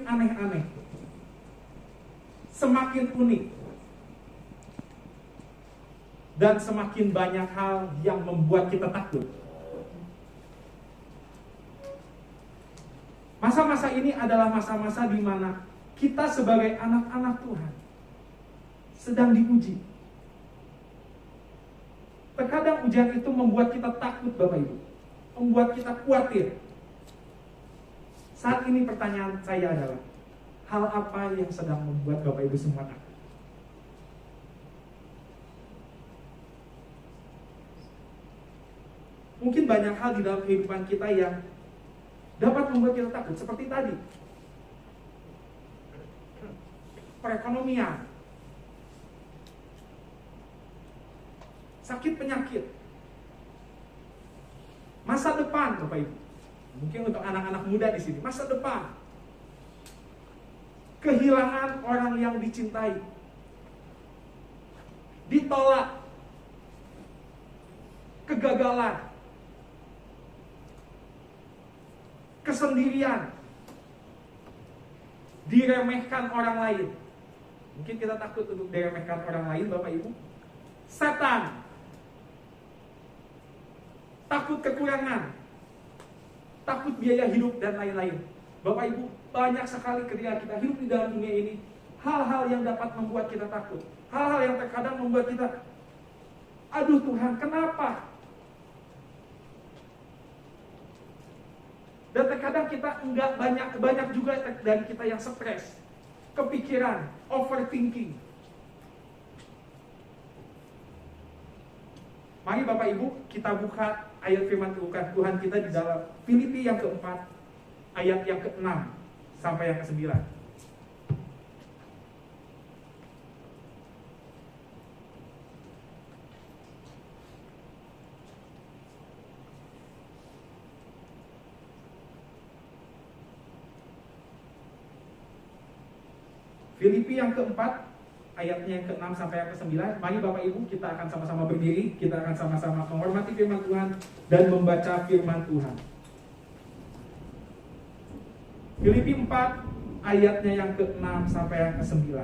aneh-aneh, semakin unik, dan semakin banyak hal yang membuat kita takut. Masa-masa ini adalah masa-masa di mana kita sebagai anak-anak Tuhan sedang diuji. Terkadang ujian itu membuat kita takut, Bapak Ibu, membuat kita khawatir. Saat ini pertanyaan saya adalah, hal apa yang sedang membuat Bapak Ibu semua takut? Mungkin banyak hal di dalam kehidupan kita yang dapat membuat kita takut. Seperti tadi, perekonomian, sakit penyakit, masa depan, Bapak Ibu. Mungkin untuk anak-anak muda di sini, masa depan, kehilangan orang yang dicintai, ditolak, kegagalan, kesendirian, diremehkan orang lain. Mungkin kita takut untuk diremehkan orang lain, Bapak Ibu. Setan, takut kekurangan, takut biaya hidup, dan lain-lain. Bapak Ibu, banyak sekali ketika kita hidup di dalam dunia ini, hal-hal yang dapat membuat kita takut. Hal-hal yang terkadang membuat kita, aduh Tuhan, kenapa? Dan terkadang kita enggak banyak juga dari kita yang stres, kepikiran, overthinking. Mari Bapak Ibu kita buka ayat firman Tuhan kita di dalam Filipi yang keempat, ayat yang ke-6 sampai yang ke-9. Filipi yang keempat, ayatnya yang ke-6 sampai yang ke-9. Mari Bapak Ibu kita akan sama-sama berdiri. Kita akan sama-sama menghormati firman Tuhan dan membaca firman Tuhan. Filipi 4, ayatnya yang ke-6 sampai yang ke-9. 1,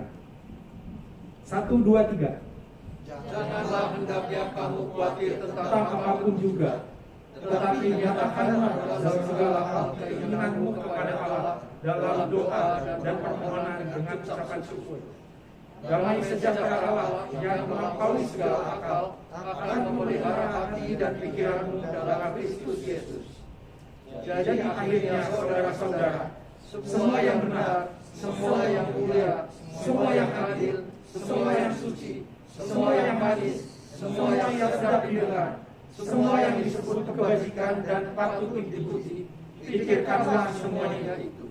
2, 3. Janganlah hendaknya kamu khawatir tentang apapun juga, tetapi nyatakanlah dalam segala hal keinginanmu kepada Allah dalam doa dan permohonan dengan ucapan syukur. Damai sejahtera Allah yang melampaui segala akal akan memelihara hati dan pikiranmu dalam Kristus Yesus. Jadi akhirnya saudara-saudara, semua yang benar, semua yang mulia, semua yang adil, semua yang suci, semua yang manis, semua yang sedap didengar, semua yang disebut kebajikan dan patut dipuji, pikirkanlah semuanya itu.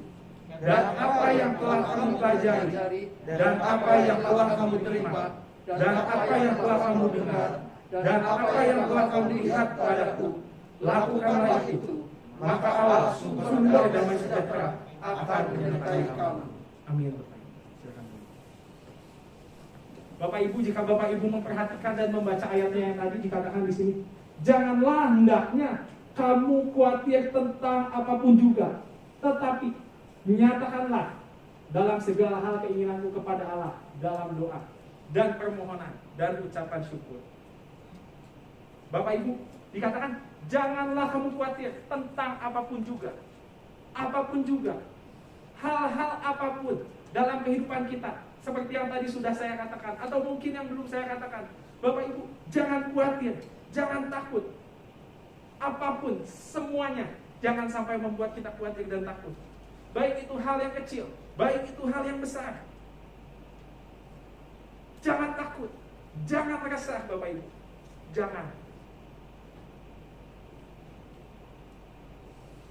Dan apa yang telah kamu pelajari, dan apa yang telah kamu terima, dan apa yang telah kamu dengar, dan apa yang telah kamu lihat padaku, lakukanlah itu. Maka Allah sumber damai sejahtera akan menyertai kamu. Amin. Bapak Ibu, jika Bapak Ibu memperhatikan dan membaca ayatnya yang tadi dikatakan di sini, janganlah hendaknya kamu khawatir tentang apapun juga, tetapi nyatakanlah dalam segala hal keinginanmu kepada Allah dalam doa dan permohonan dan ucapan syukur. Bapak Ibu, dikatakan janganlah kamu khawatir tentang apapun juga. Apapun juga, hal-hal apapun dalam kehidupan kita, seperti yang tadi sudah saya katakan, atau mungkin yang belum saya katakan. Bapak Ibu, jangan khawatir, jangan takut. Apapun, semuanya, jangan sampai membuat kita khawatir dan takut. Baik itu hal yang kecil, baik itu hal yang besar. Jangan takut, jangan resah Bapak Ibu. Jangan.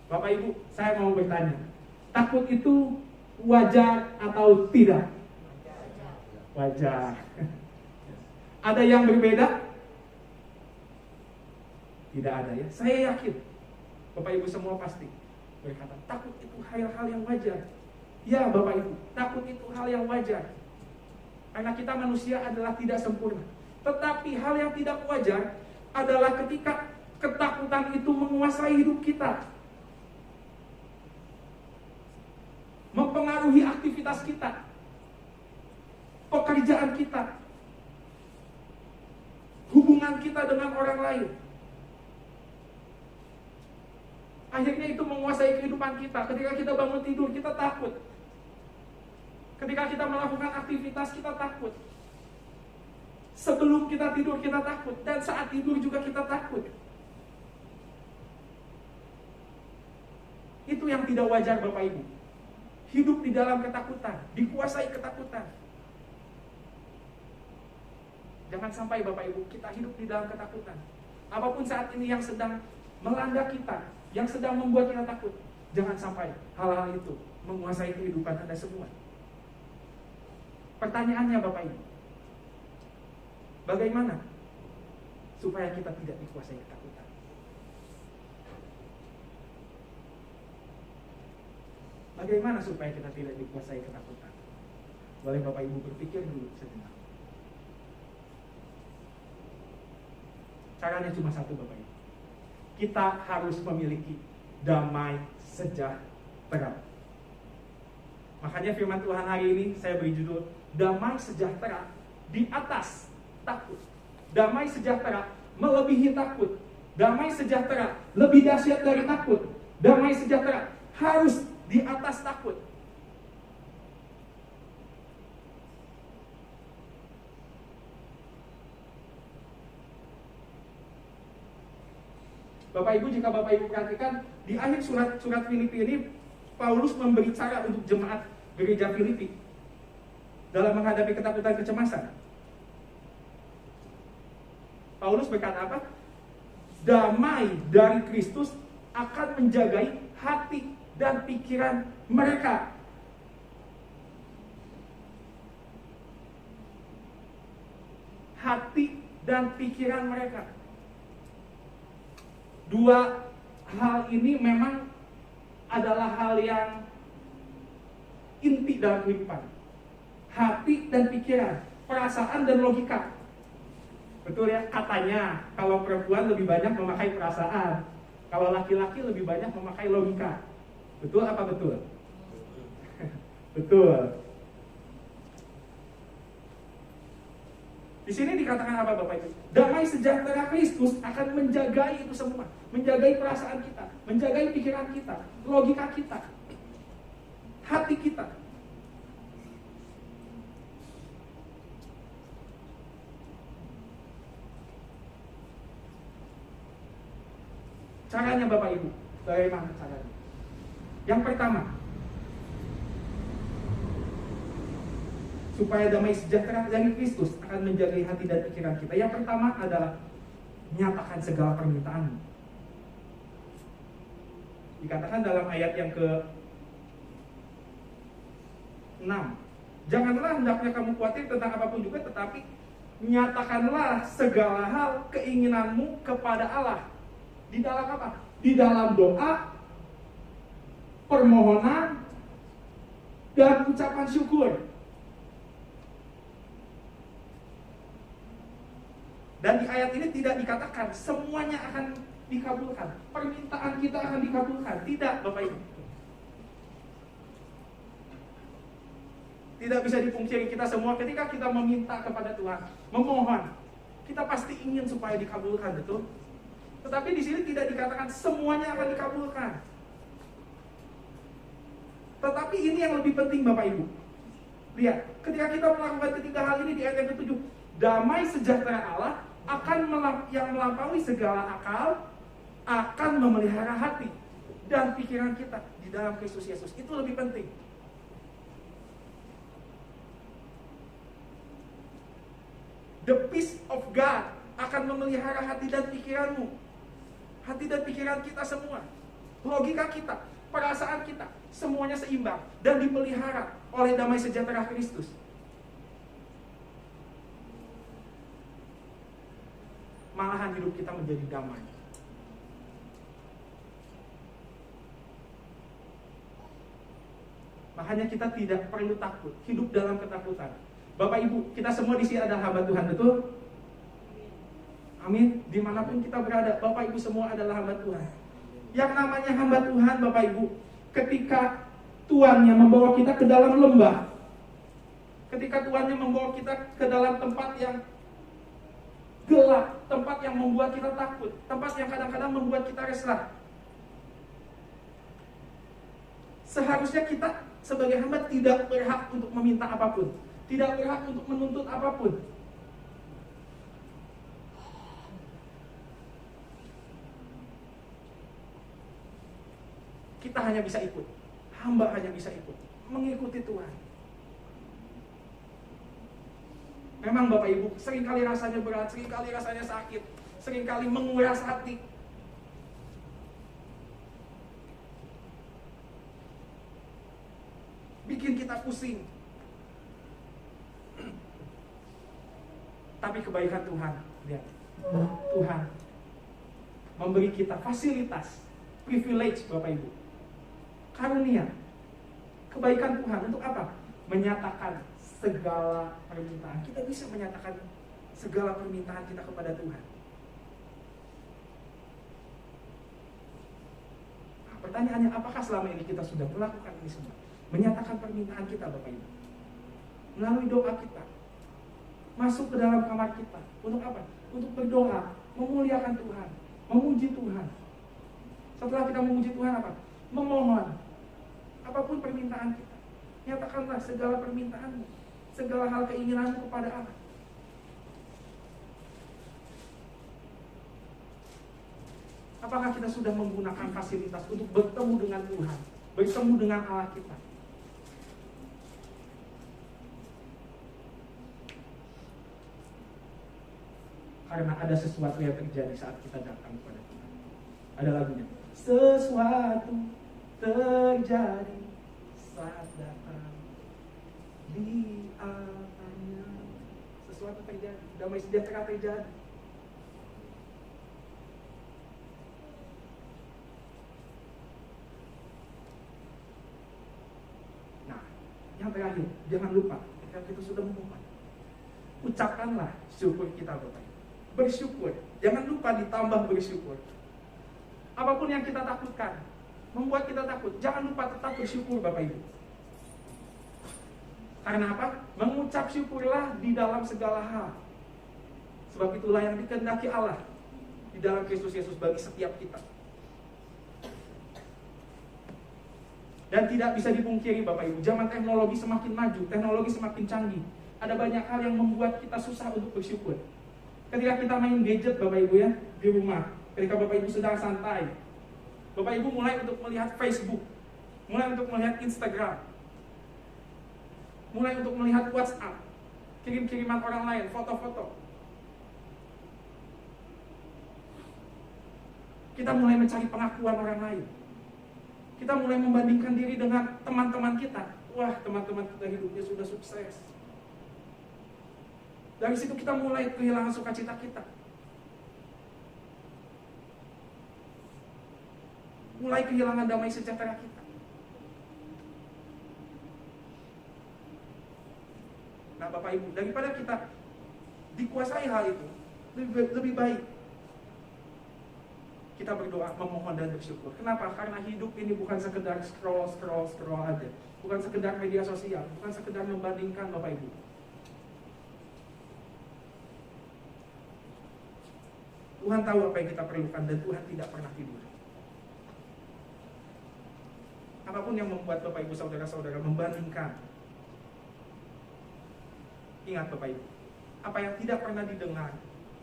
Bapak Ibu, saya mau bertanya, takut itu wajar atau tidak? Wajar. Ada yang berbeda? Tidak ada ya. Saya yakin Bapak Ibu semua pasti berkata, takut itu hal-hal yang wajar. Ya Bapak Ibu, takut itu hal yang wajar. Karena kita manusia adalah tidak sempurna. Tetapi hal yang tidak wajar adalah ketika ketakutan itu menguasai hidup kita, mempengaruhi mempengaruhi aktivitas kita, pekerjaan kita, hubungan kita dengan orang lain. Akhirnya itu menguasai kehidupan kita. Ketika kita bangun tidur, kita takut. Ketika kita melakukan aktivitas, kita takut. Sebelum kita tidur, kita takut. Dan saat tidur juga kita takut. Itu yang tidak wajar, Bapak Ibu. Hidup di dalam ketakutan, dikuasai ketakutan. Jangan sampai Bapak Ibu kita hidup di dalam ketakutan. Apapun saat ini yang sedang melanda kita, yang sedang membuat kita takut, jangan sampai hal-hal itu menguasai kehidupan Anda semua. Pertanyaannya Bapak Ibu, bagaimana supaya kita tidak dikuasai ketakutan? Bagaimana supaya kita tidak dikuasai ketakutan? Boleh Bapak Ibu berpikir dulu sejenak. Caranya cuma satu Bapak Ibu. Kita harus memiliki damai sejahtera. Makanya firman Tuhan hari ini saya beri judul damai sejahtera di atas takut. Damai sejahtera melebihi takut. Damai sejahtera lebih dahsyat dari takut. Damai sejahtera harus di atas takut. Bapak Ibu, jika Bapak Ibu perhatikan di akhir surat Filipi ini, Paulus memberi cara untuk jemaat gereja Filipi dalam menghadapi ketakutan kecemasan. Paulus berkata apa? Damai dari Kristus akan menjagai hati dan pikiran mereka. Hati dan pikiran mereka. Dua hal ini memang adalah hal yang inti dalam kehidupan. Hati dan pikiran, perasaan dan logika. Betul ya? Katanya kalau perempuan lebih banyak memakai perasaan, kalau laki-laki lebih banyak memakai logika. Betul apa betul? Betul. Di sini dikatakan apa Bapak Ibu? Damai sejahtera Kristus akan menjagai itu semua, menjagai perasaan kita, menjagai pikiran kita, logika kita, hati kita. Caranya Bapak Ibu, bagaimana caranya? Yang pertama, supaya damai sejahtera dari Kristus akan menjaga hati dan pikiran kita. Yang pertama adalah nyatakan segala permintaan. Dikatakan dalam ayat yang ke-6, janganlah hendaknya kamu khawatir tentang apapun juga, tetapi nyatakanlah segala hal keinginanmu kepada Allah. Di dalam apa? Di dalam doa, permohonan, dan ucapan syukur. Dan di ayat ini tidak dikatakan semuanya akan dikabulkan, permintaan kita akan dikabulkan. Tidak Bapak Ibu. Tidak bisa dipungkiri kita semua ketika kita meminta kepada Tuhan, memohon, kita pasti ingin supaya dikabulkan, betul? Tetapi di sini tidak dikatakan semuanya akan dikabulkan. Tetapi ini yang lebih penting Bapak Ibu. Lihat, ketika kita melakukan ketiga hal ini di ayat yang ke-7, damai sejahtera Allah yang melampaui segala akal akan memelihara hati dan pikiran kita di dalam Kristus Yesus. Itu lebih penting. The peace of God akan memelihara hati dan pikiranmu, hati dan pikiran kita semua, logika kita, perasaan kita, semuanya seimbang dan dipelihara oleh damai sejahtera Kristus. Malahan hidup kita menjadi damai. Makanya kita tidak perlu takut, hidup dalam ketakutan. Bapak Ibu, kita semua di sini adalah hamba Tuhan, betul? Amin. Dimanapun kita berada, Bapak Ibu semua adalah hamba Tuhan. Yang namanya hamba Tuhan, Bapak Ibu, ketika tuannya membawa kita ke dalam lembah, ketika tuannya membawa kita ke dalam tempat yang gelap, tempat yang membuat kita takut, tempat yang kadang-kadang membuat kita resah, seharusnya kita sebagai hamba tidak berhak untuk meminta apapun, tidak berhak untuk menuntut apapun. Kita hanya bisa ikut, hamba hanya bisa ikut, mengikuti Tuhan. Memang Bapak Ibu, seringkali rasanya berat, seringkali rasanya sakit, seringkali menguras hati. Bikin kita pusing. Tapi kebaikan Tuhan, lihat, Tuhan memberi kita fasilitas, privilege Bapak Ibu, karunia, kebaikan Tuhan untuk apa? Menyatakan segala permintaan. Kita bisa menyatakan segala permintaan kita kepada Tuhan. Nah, pertanyaannya, apakah selama ini kita sudah melakukan ini semua? Menyatakan permintaan kita Bapak Ibu melalui doa kita, masuk ke dalam kamar kita. Untuk apa? Untuk berdoa, memuliakan Tuhan, memuji Tuhan. Setelah kita memuji Tuhan apa? Memohon apapun permintaan kita. Nyatakanlah segala permintaanmu, segala hal keinginanmu kepada Allah. Apakah kita sudah menggunakan fasilitas untuk bertemu dengan Tuhan, bertemu dengan Allah kita? Karena ada sesuatu yang terjadi saat kita datang kepada Tuhan. Ada lagunya. Sesuatu terjadi saat datang di altarnya. Sesuatu terjadi, damai sejahtera terjadi. Nah, yang terakhir, jangan lupa ketika kita sudah memohon, ucapkanlah syukur kita Bapak. Bersyukur, jangan lupa ditambah bersyukur. Apapun yang kita takutkan, membuat kita takut, jangan lupa tetap bersyukur Bapak Ibu. Karena apa? Mengucap syukurlah di dalam segala hal. Sebab itulah yang dikehendaki Allah di dalam Kristus Yesus bagi setiap kita. Dan tidak bisa dipungkiri Bapak Ibu, zaman teknologi semakin maju, teknologi semakin canggih. Ada banyak hal yang membuat kita susah untuk bersyukur. Ketika kita main gadget Bapak Ibu ya, di rumah, ketika Bapak Ibu sedang santai, Bapak Ibu mulai untuk melihat Facebook, mulai untuk melihat Instagram, mulai untuk melihat WhatsApp, kirim-kiriman orang lain, foto-foto. Kita mulai mencari pengakuan orang lain. Kita mulai membandingkan diri dengan teman-teman kita. Wah, teman-teman kita hidupnya sudah sukses. Dari situ kita mulai kehilangan sukacita kita. Mulai kehilangan damai sejahtera kita. Nah Bapak Ibu, daripada kita dikuasai hal itu, lebih baik kita berdoa, memohon dan bersyukur. Kenapa? Karena hidup ini bukan sekedar scroll aja. Bukan sekedar media sosial, bukan sekedar membandingkan Bapak Ibu. Tuhan tahu apa yang kita perlukan dan Tuhan tidak pernah tidur. Apapun yang membuat Bapak Ibu saudara-saudara membandingkan, ingat Bapak Ibu, apa yang tidak pernah didengar,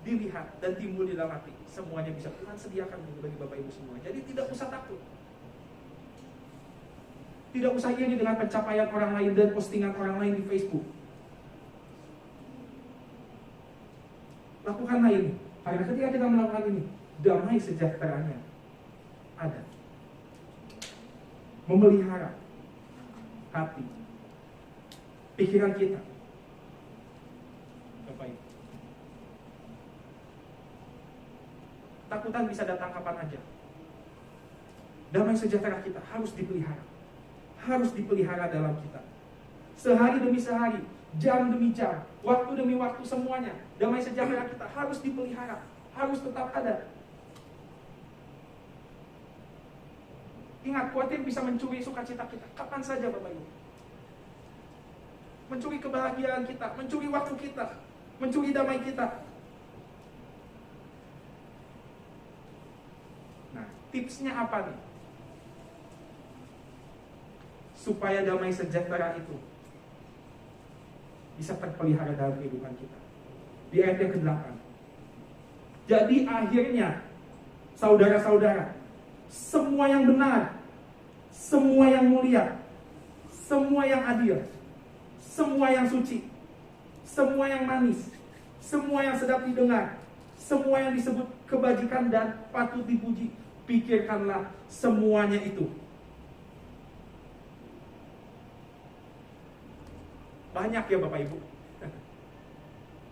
dilihat dan timbul di dalam hati, semuanya bisa Tuhan sediakan bagi Bapak Ibu semua. Jadi tidak usah takut. Tidak usah iri dengan pencapaian orang lain dan postingan orang lain di Facebook. Lakukanlah ini. Karena ketika kita melakukan ini, damai sejahteranya ada. Memelihara hati, pikiran kita. Bapak Ibu. Takutan bisa datang kapan aja. Damai sejahtera kita harus dipelihara. Harus dipelihara dalam kita. Sehari demi sehari, jam demi jam, waktu demi waktu, semuanya damai sejahtera kita harus dipelihara, harus tetap ada. Ingat, khawatir bisa mencuri sukacita kita. Kapan saja Bapak Ibu. Mencuri kebahagiaan kita, mencuri waktu kita, mencuri damai kita. Nah, tipsnya apa nih? Supaya damai sejahtera itu bisa terpelihara dalam kehidupan kita. Di ayat yang ke-8. Jadi akhirnya, saudara-saudara, semua yang benar, semua yang mulia, semua yang adil, semua yang suci, semua yang manis, semua yang sedap didengar, semua yang disebut kebajikan dan patut dipuji, pikirkanlah semuanya itu. Banyak ya Bapak Ibu.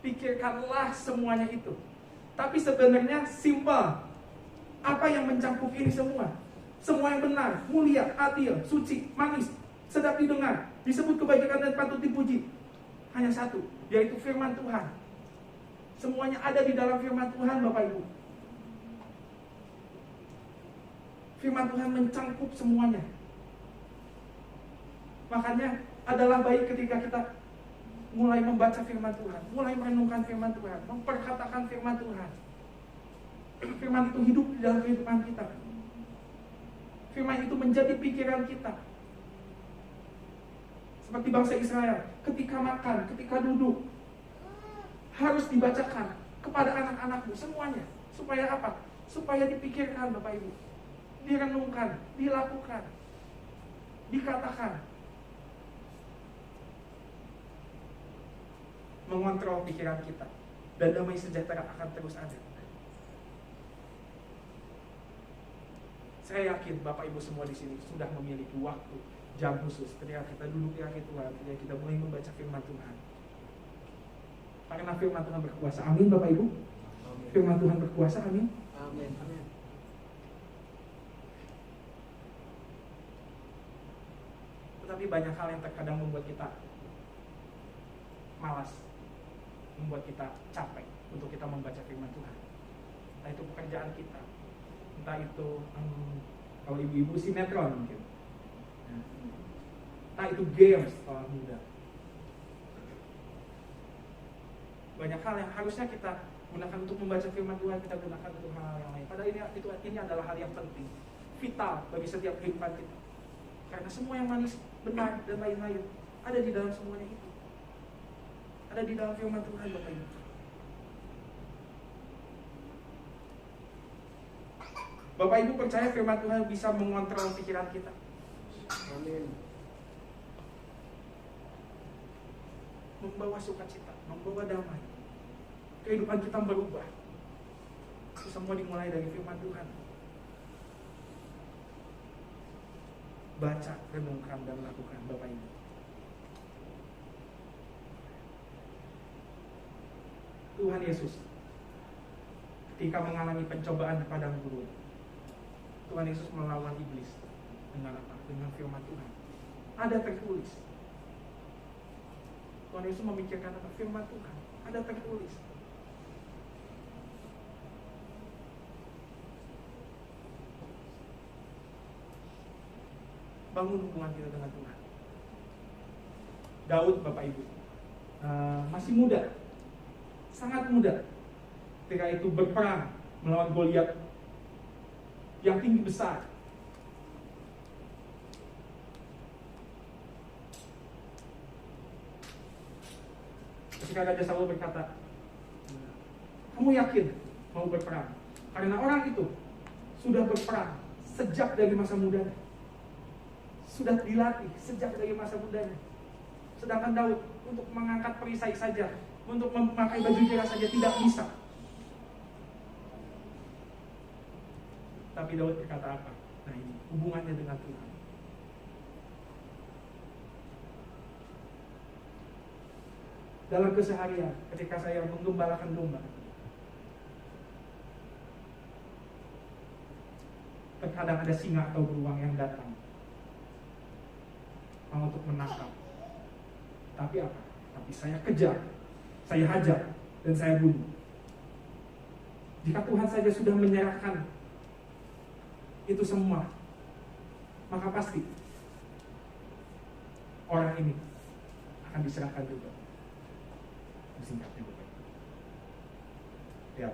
Pikirkanlah semuanya itu. Tapi sebenarnya simpel. Apa yang mencakup ini semua? Semua yang benar, mulia, adil, suci, manis, sedap didengar, disebut kebajikan dan patut dipuji. Hanya satu, yaitu firman Tuhan. Semuanya ada di dalam firman Tuhan Bapak Ibu. Firman Tuhan mencangkup semuanya. Makanya adalah baik ketika kita mulai membaca firman Tuhan, mulai merenungkan firman Tuhan, memperkatakan firman Tuhan. Firman itu hidup di dalam kehidupan kita. Firman itu menjadi pikiran kita. Seperti bangsa Israel, ketika makan, ketika duduk, harus dibacakan kepada anak-anakmu semuanya. Supaya apa? Supaya dipikirkan Bapak Ibu, direnungkan, dilakukan, dikatakan. Mengontrol pikiran kita, dan damai sejahtera akan terus ada. Saya yakin Bapak Ibu semua di sini sudah memiliki waktu, jam khusus ketika kita duduk di kaki Tuhan, ketika kita mulai membaca firman Tuhan. Karena firman Tuhan berkuasa. Amin Bapak Ibu. Amin. Firman Tuhan berkuasa. Amin. Amin. Amin. Tetapi banyak hal yang terkadang membuat kita malas, membuat kita capek untuk kita membaca firman Tuhan. Entah itu pekerjaan kita, entah itu kalau ibu-ibu sinetron mungkin, entah itu games setelah muda. Banyak hal yang harusnya kita gunakan untuk membaca firman Tuhan, kita gunakan untuk hal yang lain. Padahal ini adalah hal yang penting, vital bagi setiap kehidupan kita. Karena semua yang manis, benar, dan lain-lain ada di dalam semuanya itu. Ada di dalam firman Tuhan Bapak Ibu. Bapak Ibu percaya firman Tuhan bisa mengontrol pikiran kita? Amin. Membawa sukacita, membawa damai. Kehidupan kita berubah. Itu semua dimulai dari firman Tuhan. Baca, renungkan, dan lakukan Bapak Ibu. Tuhan Yesus ketika mengalami pencobaan di padang gurun, Tuhan Yesus melawan iblis dengan apa? Dengan firman Tuhan. Ada tertulis. Tuhan Yesus memikirkan apa? Firman Tuhan. Ada tertulis. Bangun hubungan kita dengan Tuhan. Daud Bapak Ibu masih muda, sangat muda, ketika itu berperang melawan Goliat yang tinggi besar. Ketika Raja Saul berkata, kamu yakin mau berperang? Karena orang itu sudah berperang sejak dari masa mudanya, sudah dilatih sejak dari masa mudanya. Sedangkan Daud untuk mengangkat perisai saja, untuk memakai baju jerah saja tidak bisa. Tapi Daud berkata apa? Nah ini hubungannya dengan Tuhan. Dalam keseharian, ketika saya menggembalakan domba, terkadang ada singa atau beruang yang datang untuk menangkap. Tapi apa? Tapi saya kejar, saya hajar, dan saya bunuh. Jika Tuhan saja sudah menyerahkan itu semua, maka pasti orang ini akan diserahkan juga. Singkatnya Bapak. Ya.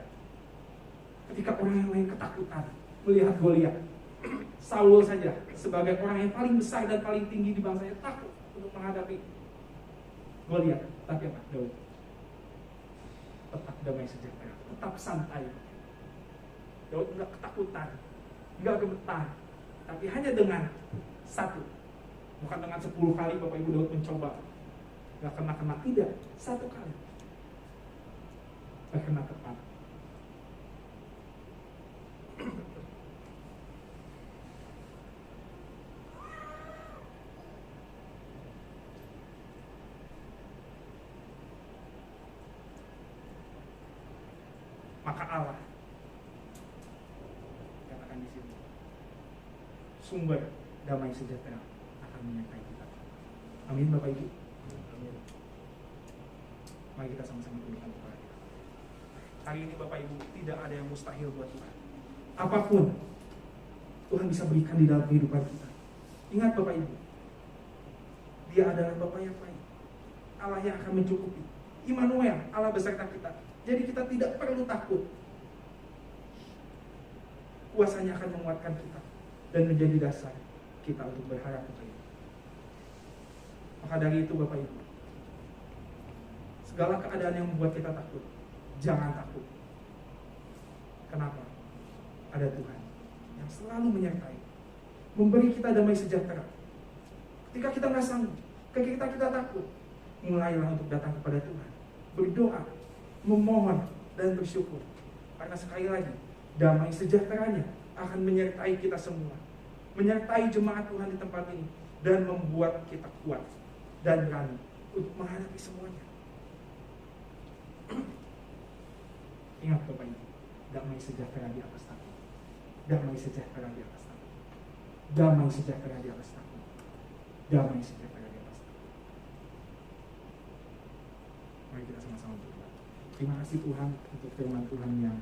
Ketika orang yang lain ketakutan melihat Goliat, Saul saja sebagai orang yang paling besar dan paling tinggi di bangsanya takut untuk menghadapi Goliat. Tapi apa? Daud tetap damai sejahtera, tetap santai. Daud enggak ketakutan, enggak gemetar, tapi hanya dengan satu, bukan dengan 10 kali Bapak Ibu Daud mencoba enggak kena-kena, tidak, satu kali terkena tepat. Maka Allah katakan di sini, sumber damai sejahtera akan menyertai kita. Amin Bapak Ibu. Amin. Mari kita sama-sama tundukkan kepala kita. Hari ini Bapak Ibu, tidak ada yang mustahil buat Tuhan. Apapun Tuhan bisa berikan di dalam kehidupan kita. Ingat Bapak Ibu, Dia adalah Bapa yang baik, Allah yang akan mencukupi. Immanuel, Allah beserta kita. Jadi kita tidak perlu takut. Kuasanya akan menguatkan kita dan menjadi dasar kita untuk berharap kepada Dia. Maka dari itu Bapak Ibu, segala keadaan yang membuat kita takut, jangan takut. Kenapa? Ada Tuhan yang selalu menyertai, memberi kita damai sejahtera. Ketika kita nggak sanggup, ketika kita takut, mulailah untuk datang kepada Tuhan, berdoa, memohon dan bersyukur. Karena sekali lagi, damai sejahteranya akan menyertai kita semua, menyertai jemaat Tuhan di tempat ini, dan membuat kita kuat dan berani untuk menghadapi semuanya. Ingat Bapak Ibu, damai sejahtera di atas takut. Damai sejahtera di atas takut. Damai sejahtera di atas takut. Damai sejahtera di atas takut. Mari kita sama-sama berdoa. Terima kasih Tuhan untuk firman Tuhan yang